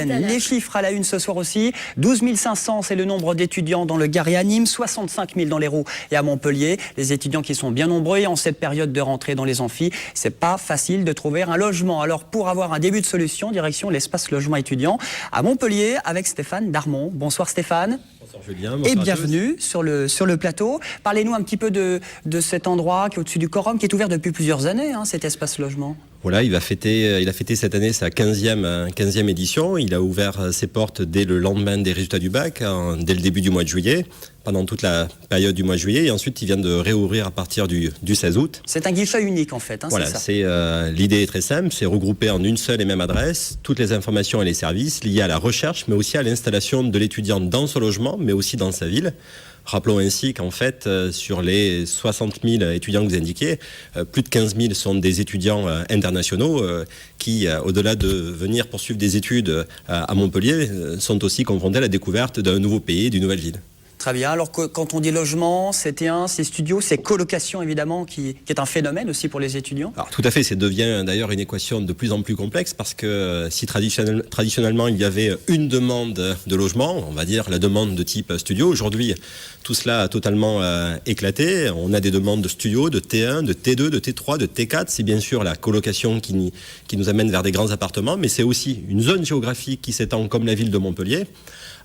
Les chiffres à la une ce soir aussi, 12 500 c'est le nombre d'étudiants dans le Gard et à Nîmes, 65 000 dans l'Hérault et à Montpellier. Les étudiants qui sont bien nombreux et en cette période de rentrée dans les amphis, c'est pas facile de trouver un logement. Alors pour avoir un début de solution, direction l'espace logement étudiant à Montpellier avec Stéphane Darmon. Bonsoir Stéphane. Bonsoir Julien. Bonsoir et bienvenue sur le plateau. Parlez-nous un petit peu de cet endroit qui est au-dessus du Corum, qui est ouvert depuis plusieurs années, cet espace logement. Voilà, il a fêté cette année sa 15e édition. Il a ouvert ses portes dès le lendemain des résultats du bac, dès le début du mois de juillet, pendant toute la période du mois de juillet. Et ensuite, il vient de réouvrir à partir du 16 août. C'est un guichet unique en fait, voilà, c'est ça. L'idée est très simple, c'est regrouper en une seule et même adresse toutes les informations et les services liés à la recherche, mais aussi à l'installation de l'étudiant dans son logement, mais aussi dans sa ville. Rappelons ainsi qu'en fait, sur les 60 000 étudiants que vous indiquez, plus de 15 000 sont des étudiants internationaux qui, au-delà de venir poursuivre des études à Montpellier, sont aussi confrontés à la découverte d'un nouveau pays, d'une nouvelle ville. Très bien. Alors quand on dit logement, C1, c'est studio, c'est colocation évidemment qui est un phénomène aussi pour les étudiants. Alors tout à fait, ça devient d'ailleurs une équation de plus en plus complexe parce que si traditionnellement il y avait une demande de logement, on va dire la demande de type studio, aujourd'hui tout cela a totalement éclaté. On a des demandes de studio, de T1, de T2, de T3, de T4. C'est bien sûr la colocation qui nous amène vers des grands appartements, mais c'est aussi une zone géographique qui s'étend comme la ville de Montpellier,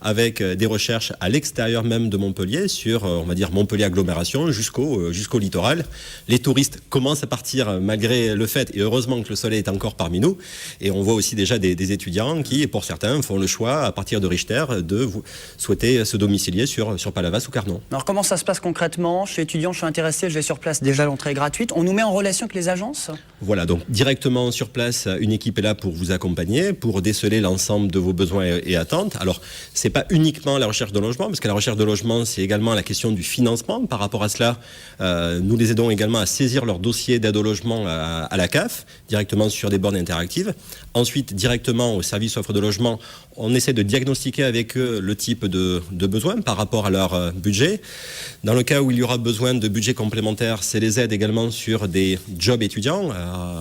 avec des recherches à l'extérieur même de Montpellier, sur, on va dire, Montpellier agglomération jusqu'au littoral. Les touristes commencent à partir malgré le fait, et heureusement que le soleil est encore parmi nous, et on voit aussi déjà des étudiants qui, pour certains, font le choix, à partir de Richter, de souhaiter se domicilier sur Palavas ou Carnon. Alors comment ça se passe concrètement? Je suis étudiant, je suis intéressé, je vais sur place, déjà l'entrée est gratuite. On nous met en relation avec les agences? Voilà, donc directement sur place, une équipe est là pour vous accompagner, pour déceler l'ensemble de vos besoins et attentes. Alors, c'est pas uniquement la recherche de logement, parce que la recherche de logement, c'est également la question du financement. Par rapport à cela, nous les aidons également à saisir leur dossier d'aide au logement à la CAF, directement sur des bornes interactives. Ensuite, directement au service offre de logement, on essaie de diagnostiquer avec eux le type de besoin par rapport à leur budget. Dans le cas où il y aura besoin de budget complémentaire, c'est les aides également sur des jobs étudiants.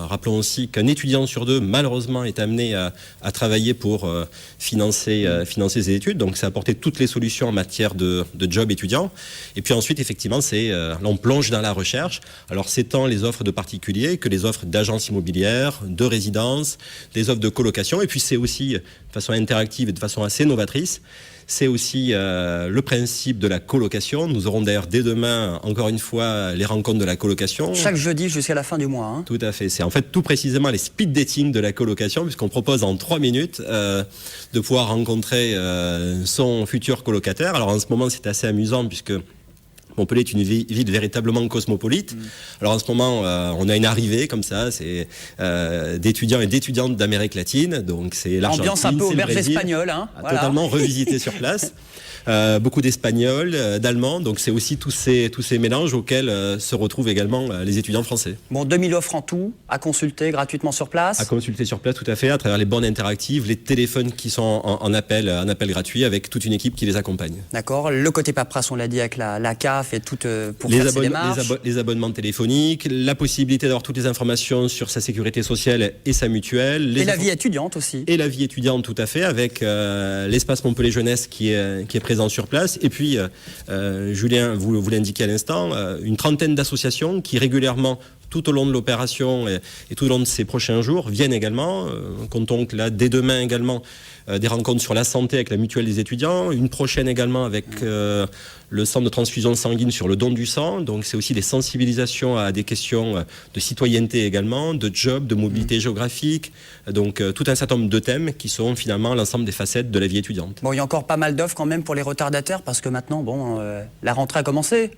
Rappelons aussi qu'un étudiant sur deux, malheureusement, est amené à travailler pour financer ses études. Donc, c'est apporter toutes les solutions en matière de job étudiant. Et puis ensuite, effectivement, on plonge dans la recherche. Alors, c'est tant les offres de particuliers que les offres d'agences immobilières, de résidences, des offres de colocation. Et puis, c'est aussi, de façon interactive et de façon assez novatrice, c'est aussi le principe de la colocation. Nous aurons d'ailleurs dès demain, encore une fois, les rencontres de la colocation. Chaque jeudi jusqu'à la fin du mois. Tout à fait. C'est en fait tout précisément les speed dating de la colocation, puisqu'on propose en 3 minutes de pouvoir rencontrer son futur colocataire. Alors en ce moment, c'est assez amusant puisque Montpellier est une ville véritablement cosmopolite. Alors en ce moment, on a une arrivée comme ça, c'est d'étudiants et d'étudiantes d'Amérique latine. Donc c'est l'Argentine, ambiance un peu auberge Brésil, espagnole. Voilà. Totalement revisité sur place. Beaucoup d'Espagnols, d'Allemands. Donc c'est aussi tous ces mélanges auxquels se retrouvent également les étudiants français. Bon, 2000 offres en tout, à consulter gratuitement sur place. À consulter sur place, tout à fait, à travers les bornes interactives, les téléphones qui sont en appel gratuit, avec toute une équipe qui les accompagne. D'accord. Le côté paperasse, on l'a dit, avec la CAF et tout pour faire ces démarches. Les abonnements téléphoniques, la possibilité d'avoir toutes les informations sur sa sécurité sociale et sa mutuelle. Et la vie étudiante aussi. Et la vie étudiante, tout à fait, avec l'espace Montpellier Jeunesse qui est présent sur place. Et puis, Julien, vous l'indiquez à l'instant, une trentaine d'associations qui régulièrement, tout au long de l'opération et tout au long de ces prochains jours, viennent également. Comptons que là, dès demain également, des rencontres sur la santé avec la mutuelle des étudiants, une prochaine également avec le centre de transfusion sanguine sur le don du sang. Donc c'est aussi des sensibilisations à des questions de citoyenneté également, de job, de mobilité géographique. Donc tout un certain nombre de thèmes qui sont finalement l'ensemble des facettes de la vie étudiante. Bon, il y a encore pas mal d'offres quand même pour les retardataires parce que maintenant, la rentrée a commencé.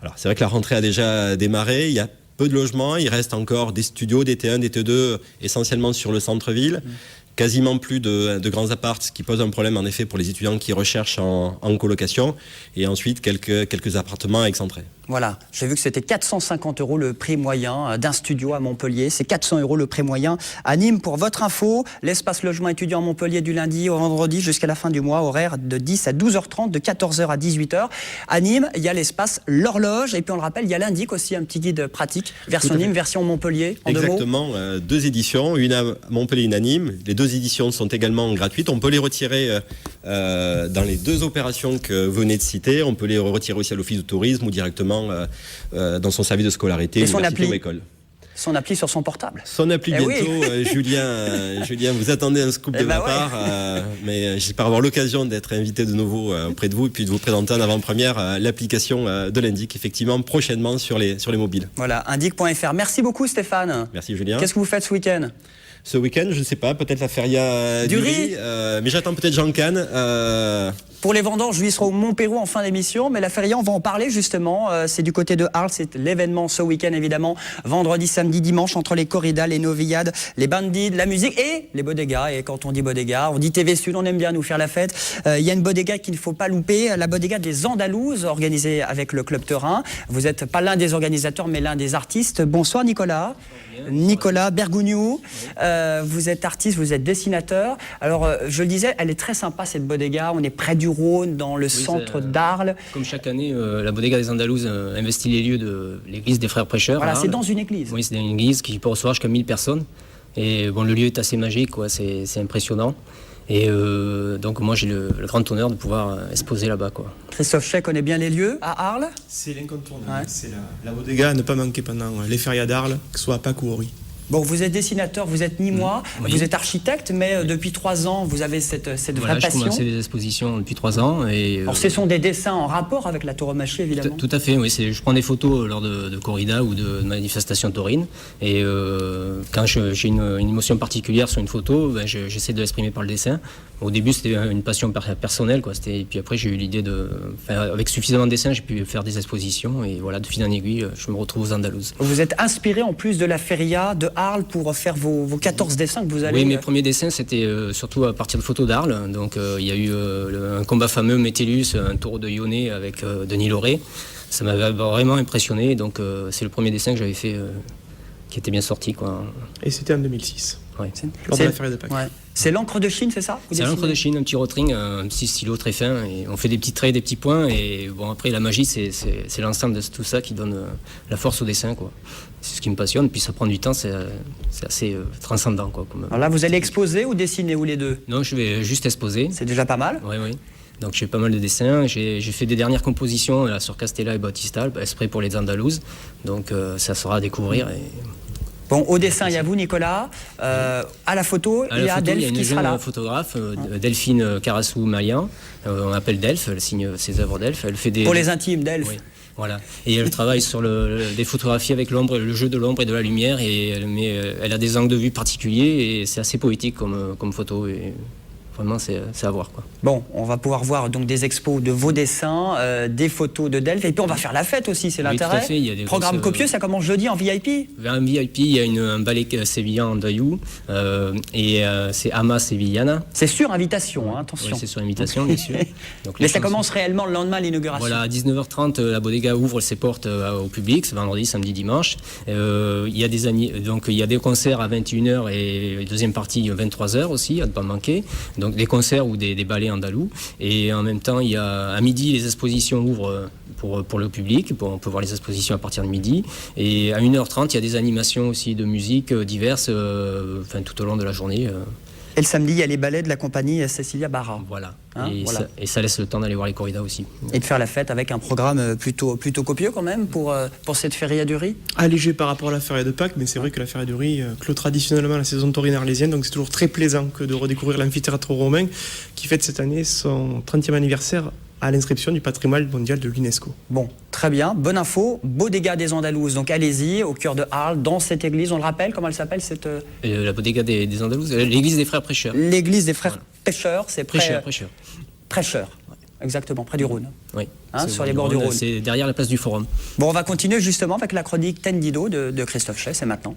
Alors c'est vrai que la rentrée a déjà démarré. Il y a peu de logements, il reste encore des studios, des T1, des T2, essentiellement sur le centre-ville. Quasiment plus de grands apparts, ce qui pose un problème en effet pour les étudiants qui recherchent en colocation. Et ensuite quelques appartements excentrés. Voilà, j'ai vu que c'était 450 € le prix moyen d'un studio à Montpellier. C'est 400 € le prix moyen à Nîmes. Pour votre info, l'espace logement étudiant à Montpellier du lundi au vendredi jusqu'à la fin du mois, horaire de 10 à 12h30, de 14h à 18h. À Nîmes, il y a l'espace L'Horloge. Et puis on le rappelle, il y a l'Indic aussi, un petit guide pratique. Version Nîmes, version Montpellier, en 2 mots. Exactement, 2 éditions, une à Montpellier, une à Nîmes. Les 2 2 éditions sont également gratuites. On peut les retirer dans les 2 opérations que vous venez de citer. On peut les retirer aussi à l'office de tourisme ou directement dans son service de scolarité, université ou école. Son appli sur son portable. Son appli bientôt, oui. Julien, vous attendez un scoop de ma part, mais j'espère avoir l'occasion d'être invité de nouveau auprès de vous et puis de vous présenter en avant-première l'application de l'Indic, effectivement, prochainement sur les mobiles. Voilà, indic.fr. Merci beaucoup Stéphane. Merci Julien. Qu'est-ce que vous faites ce week-end ? Ce week-end, je ne sais pas, peut-être la feria du riz, mais j'attends peut-être Jean Cannes. Pour les vendanges, lui sera au Montpérou en fin d'émission, mais la feria, on va en parler justement. C'est du côté de Arles, c'est l'événement ce week-end évidemment. Vendredi, samedi, dimanche, entre les corridas, les novillades, les bandits, la musique et les bodegas. Et quand on dit bodega, on dit TV Sud, on aime bien nous faire la fête. Il y a une bodega qu'il ne faut pas louper, la bodega des Andalouses, organisée avec le Club Teurin. Vous n'êtes pas l'un des organisateurs, mais l'un des artistes. Bonsoir Nicolas. Nicolas Bergougnou, vous êtes artiste, vous êtes dessinateur. Alors, je le disais, elle est très sympa cette bodega. On est près du Rhône, dans le centre d'Arles. Comme chaque année, la bodega des Andalouses investit les lieux de l'église des Frères Prêcheurs. Voilà, c'est dans une église. Oui, c'est dans une église qui peut recevoir jusqu'à 1000 personnes. Et bon, le lieu est assez magique, quoi. C'est impressionnant. Et donc moi j'ai le grand honneur de pouvoir exposer là-bas, quoi. Christophe Chay connaît bien les lieux à Arles. C'est l'incontournable, c'est la bodega à ne pas manquer pendant les férias d'Arles, que ce soit à Pâques ou au Riz. Bon, vous êtes dessinateur, vous êtes Nîmois, vous êtes architecte, mais depuis 3 ans, vous avez cette vraie passion. J'ai commencé des expositions depuis 3 ans. Et, alors, ce sont des dessins en rapport avec la tauromachie, évidemment. Tout à fait, oui. Je prends des photos lors de corridas ou de manifestations taurines. Et quand j'ai une émotion particulière sur une photo, j'essaie de l'exprimer par le dessin. Au début, c'était une passion personnelle, quoi. Et puis après, j'ai eu l'idée avec suffisamment de dessins, j'ai pu faire des expositions. Et voilà, de fil en aiguille, je me retrouve aux Andalouses. Vous êtes inspiré, en plus de la feria de Arles, pour faire vos 14 dessins que vous allez... Oui, mes premiers dessins, c'était surtout à partir de photos d'Arles. Donc, il y a eu un combat fameux, Métellus, un taureau de Yonnet avec Denis Lauré. Ça m'avait vraiment impressionné. Donc, c'est le premier dessin que j'avais fait qui était bien sorti, quoi. Et c'était en 2006. Ouais. Lors de la feria de Pâques. Ouais. C'est l'encre de Chine, c'est ça? C'est l'encre de Chine, un petit rotring, un petit stylo très fin. Et on fait des petits traits, des petits points. Et bon, après, la magie, c'est l'ensemble de tout ça qui donne la force au dessin, quoi. C'est ce qui me passionne. Puis ça prend du temps, c'est assez transcendant, quoi. Alors là, vous allez exposer ou dessiner, ou les deux? Non, je vais juste exposer. C'est déjà pas mal? Oui, oui. Donc j'ai pas mal de dessins. J'ai fait des dernières compositions là, sur Castella et Bautista, exprès pour les Andalouses. Donc ça sera à découvrir. Et... Bon, au dessin, il y a vous, Nicolas. À la photo, il y a Delphes qui sera là. Il y a une jeune photographe, Delphine Carassou-Malian. On appelle Delphes, elle signe ses œuvres Delphes. Elle fait des... Pour les intimes, Delphes. Oui. Voilà. Et elle travaille sur des photographies avec l'ombre, le jeu de l'ombre et de la lumière. Et elle a des angles de vue particuliers et c'est assez poétique comme photo. Et vraiment, c'est à voir, quoi. Bon, on va pouvoir voir donc des expos de vos dessins, des photos de Delphes. Et puis on va faire la fête aussi, c'est l'intérêt. Oui, tout à fait. Il y a des programme copieux, ça commence jeudi en VIP. En VIP, il y a un ballet sévillan en Dayou. Et c'est Ama Sevillana. C'est sur invitation, hein, attention. Oui, c'est sur invitation, bien sûr. Donc, mais ça commence réellement le lendemain de l'inauguration. Voilà, à 19h30, la bodega ouvre ses portes au public, c'est vendredi, samedi, dimanche. Il y a des concerts à 21h et deuxième partie à 23h aussi, à ne pas manquer. Donc des concerts ou des ballets andalous. Et en même temps, à midi, les expositions ouvrent pour le public. On peut voir les expositions à partir de midi. Et à 1h30, il y a des animations aussi de musique diverses tout au long de la journée. Et le samedi, il y a les ballets de la compagnie Cecilia Barra. Voilà. Hein, voilà. Ça laisse le temps d'aller voir les corridas aussi. Et de faire la fête avec un programme plutôt copieux quand même pour cette feria du riz. Allégé par rapport à la feria de Pâques, mais c'est vrai que la feria du riz clôt traditionnellement la saison taurine arlésienne, donc c'est toujours très plaisant que de redécouvrir l'amphithéâtre romain qui fête cette année son 30e anniversaire à l'inscription du patrimoine mondial de l'UNESCO. Bon, très bien, bonne info. Bodega des Andalouses, donc allez-y, au cœur de Arles, dans cette église, on le rappelle, comment elle s'appelle cette... La bodega des Andalouses, l'église des Frères Prêcheurs. L'église des Frères Prêcheurs, c'est Prêcheurs. Prêcheurs, exactement, près du Rhône. Oui. Sur les bords du Rhône. C'est derrière la place du Forum. Bon, on va continuer justement avec la chronique Tendido de Christophe Chay, c'est maintenant.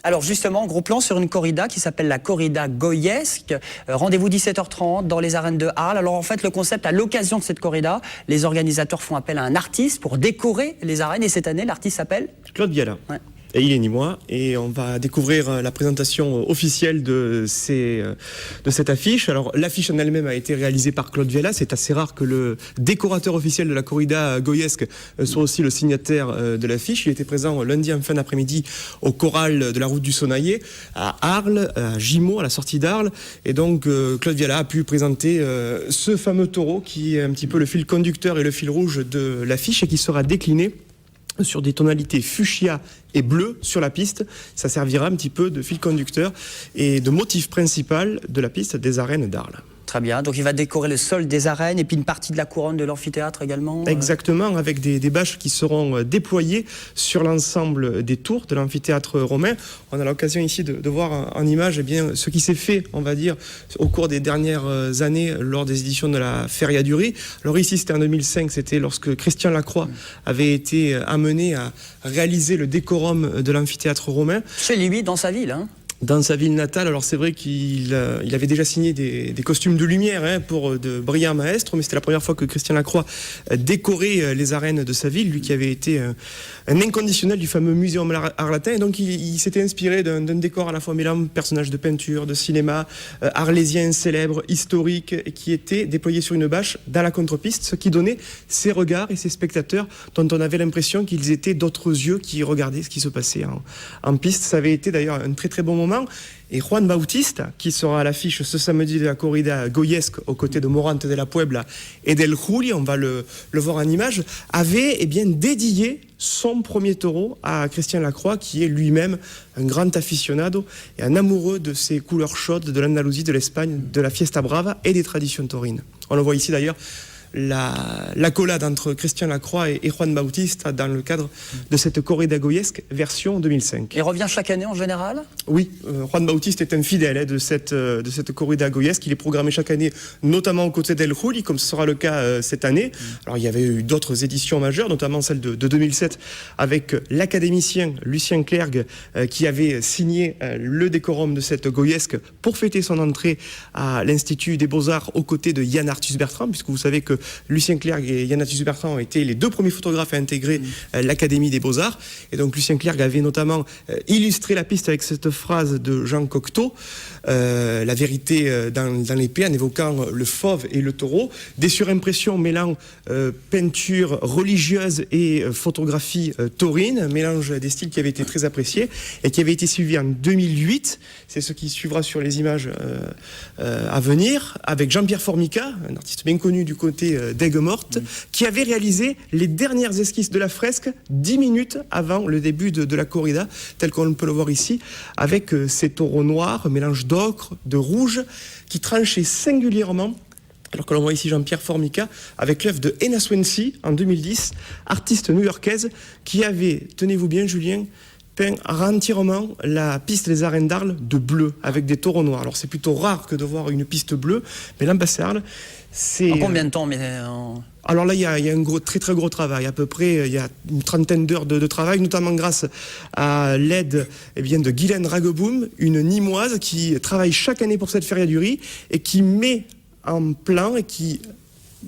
Alors justement, gros plan sur une corrida qui s'appelle la corrida goyesque. Rendez-vous 17h30 dans les arènes de Arles. Alors en fait, le concept, à l'occasion de cette corrida, les organisateurs font appel à un artiste pour décorer les arènes. Et cette année, l'artiste s'appelle Claude Viala. Ouais. et il est nîmois. Et on va découvrir la présentation officielle de cette affiche. Alors l'affiche en elle-même a été réalisée par Claude Viala. C'est assez rare que le décorateur officiel de la corrida goyesque soit aussi le signataire de l'affiche. Il était présent lundi en fin d'après-midi au choral de la route du Sonaillé, à Arles, à Gimont, à la sortie d'Arles. Et donc Claude Viala a pu présenter ce fameux taureau qui est un petit peu le fil conducteur et le fil rouge de l'affiche et qui sera décliné sur des tonalités fuchsia et bleu sur la piste. Ça servira un petit peu de fil conducteur et de motif principal de la piste des arènes d'Arles. Très bien, donc il va décorer le sol des arènes et puis une partie de la couronne de l'amphithéâtre également. Exactement, avec des bâches qui seront déployées sur l'ensemble des tours de l'amphithéâtre romain. On a l'occasion ici de voir en image ce qui s'est fait, on va dire, au cours des dernières années lors des éditions de la Feria du Riz. Alors ici, c'était en 2005, c'était lorsque Christian Lacroix avait été amené à réaliser le décorum de l'amphithéâtre romain. Chez lui, dans sa ville, hein. Dans sa ville natale. Alors c'est vrai qu'il avait déjà signé des costumes de lumière pour de brillants maestres, mais c'était la première fois que Christian Lacroix décorait les arènes de sa ville, lui qui avait été un inconditionnel du fameux Muséum Arlatin. Et donc il s'était inspiré d'un décor à la fois mêlant personnages de peinture, de cinéma, arlésiens célèbres, historiques, et qui était déployé sur une bâche dans la contre-piste, ce qui donnait ces regards et ces spectateurs dont on avait l'impression qu'ils étaient d'autres yeux qui regardaient ce qui se passait en piste. Ça avait été d'ailleurs un très très bon moment. Et Juan Bautista, qui sera à l'affiche ce samedi de la corrida goyesque aux côtés de Morante de la Puebla et d'El Juli, on va le voir en image, avait dédié son premier taureau à Christian Lacroix, qui est lui-même un grand aficionado et un amoureux de ces couleurs chaudes de l'Andalousie, de l'Espagne, de la Fiesta Brava et des traditions taurines. On le voit ici d'ailleurs, l'accolade entre Christian Lacroix et Juan Bautista dans le cadre de cette corrida goyesque version 2005. Il revient chaque année en général ? Oui, Juan Bautista est un fidèle de cette corrida goyesque. Il est programmé chaque année, notamment aux côtés d'El Juli, comme ce sera le cas cette année. Alors il y avait eu d'autres éditions majeures, notamment celle de 2007, avec l'académicien Lucien Clergue, qui avait signé le décorum de cette goyesque pour fêter son entrée à l'Institut des Beaux-Arts aux côtés de Yann Arthus Bertrand, puisque vous savez que Lucien Clergue et Yann Arthus Bertrand ont été les deux premiers photographes à intégrer l'Académie des Beaux-Arts. Et donc Lucien Clergue avait notamment illustré la piste avec cette phrase de Jean Cocteau, la vérité dans l'épée, en évoquant le fauve et le taureau. Des surimpressions mêlant peinture religieuse et photographie taurine, mélange des styles qui avait été très apprécié et qui avait été suivi en 2008. C'est ce qui suivra sur les images à venir, avec Jean-Pierre Formica, un artiste bien connu du côté d'Aigues-Mortes, qui avait réalisé les dernières esquisses de la fresque 10 minutes avant le début de la corrida, tel qu'on peut le voir ici, avec ces taureaux noirs, mélange d'ocre, de rouge, qui tranchaient singulièrement. Alors que l'on voit ici Jean-Pierre Formica avec l'œuvre de Ena Swency en 2010, artiste new-yorkaise, qui avait, tenez-vous bien Julien, peint entièrement la piste des arènes d'Arles de bleu, avec des taureaux noirs. Alors c'est plutôt rare que de voir une piste bleue, mais l'Ambassade Arles, c'est... En combien de temps Alors là, il y a un très très gros travail. À peu près, il y a une trentaine d'heures de travail, notamment grâce à l'aide de Guylaine Rageboom, une Nîmoise qui travaille chaque année pour cette Feria du Riz et qui met en plan et qui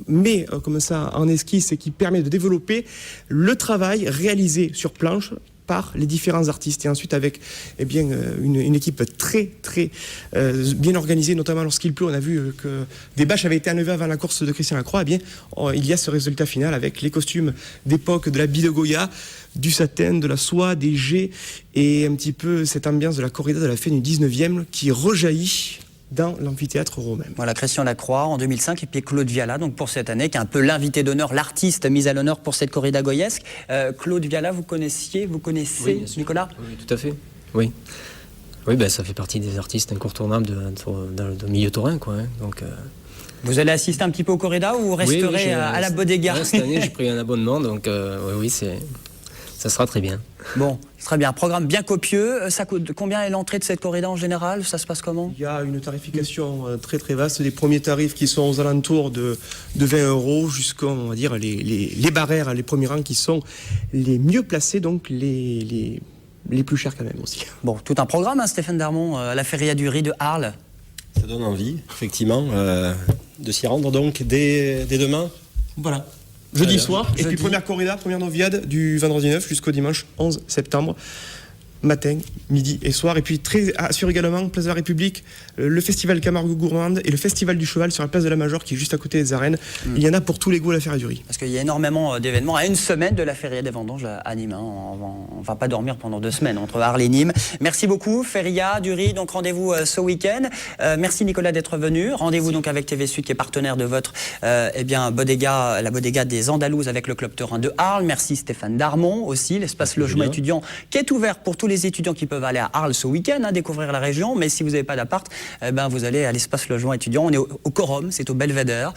met comme ça en esquisse et qui permet de développer le travail réalisé sur planche par les différents artistes, et ensuite avec une équipe très très bien organisée, notamment lorsqu'il pleut. On a vu que des bâches avaient été enlevées avant la course de Christian Lacroix. Il y a ce résultat final avec les costumes d'époque de la Bille de Goya, du satin, de la soie, des jais, et un petit peu cette ambiance de la corrida de la fin du 19e qui rejaillit dans l'amphithéâtre romain. Voilà, Christian Lacroix en 2005 et puis Claude Viala donc pour cette année, qui est un peu l'invité d'honneur, l'artiste mis à l'honneur pour cette corrida goyesque. Claude Viala, vous connaissez oui, Nicolas ? Oui, tout à fait. Oui, ça fait partie des artistes incontournables de milieu taurin, quoi. Donc, vous allez assister un petit peu aux corridas ou vous resterez à la bodega ? Cette année, j'ai pris un abonnement, donc ça sera très bien. Bon, très bien. Programme bien copieux. Ça coûte combien est l'entrée de cette corrida en général ? Ça se passe comment ? Il y a une tarification très très vaste. Des premiers tarifs qui sont aux alentours de 20 € jusqu'à, on va dire, les barrières, les premiers rangs qui sont les mieux placés, donc les plus chers quand même aussi. Bon, tout un programme, Stéphane Darmon, à la Feria du Riz de Arles. Ça donne envie, effectivement, de s'y rendre donc dès demain. Voilà. Jeudi soir, et puis première corrida, première noviade du vendredi 9 jusqu'au dimanche 11 septembre. matin, midi et soir. Et puis très assure également Place de la République, le festival Camargue Gourmande et le festival du cheval sur la place de la Major qui est juste à côté des arènes. Il y en a pour tous les goûts à la Feria du Riz. Parce qu'il y a énormément d'événements à une semaine de la Feria des Vendanges à Nîmes. Hein. On va pas dormir pendant 2 semaines entre Arles et Nîmes. Merci beaucoup Feria du Riz. Donc rendez-vous ce week-end. Merci Nicolas d'être venu. Rendez-vous donc avec TV Sud qui est partenaire de votre bodega, la bodega des Andalouses avec le club taurin de Arles. Merci Stéphane Darmon aussi, l'espace logement étudiant qui est ouvert pour tous les étudiants qui peuvent aller à Arles ce week-end, découvrir la région. Mais si vous n'avez pas d'appart, vous allez à l'espace logement étudiant. On est au Corum, c'est au Belvédère.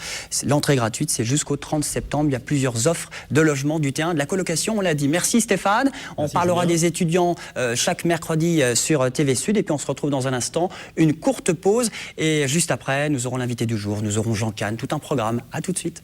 L'entrée gratuite, c'est jusqu'au 30 septembre. Il y a plusieurs offres de logement, du terrain, de la colocation, on l'a dit. Merci Stéphane. On parlera des étudiants chaque mercredi sur TV Sud. Et puis on se retrouve dans un instant. Une courte pause. Et juste après, nous aurons l'invité du jour. Nous aurons Jean Kahn. Tout un programme. À tout de suite.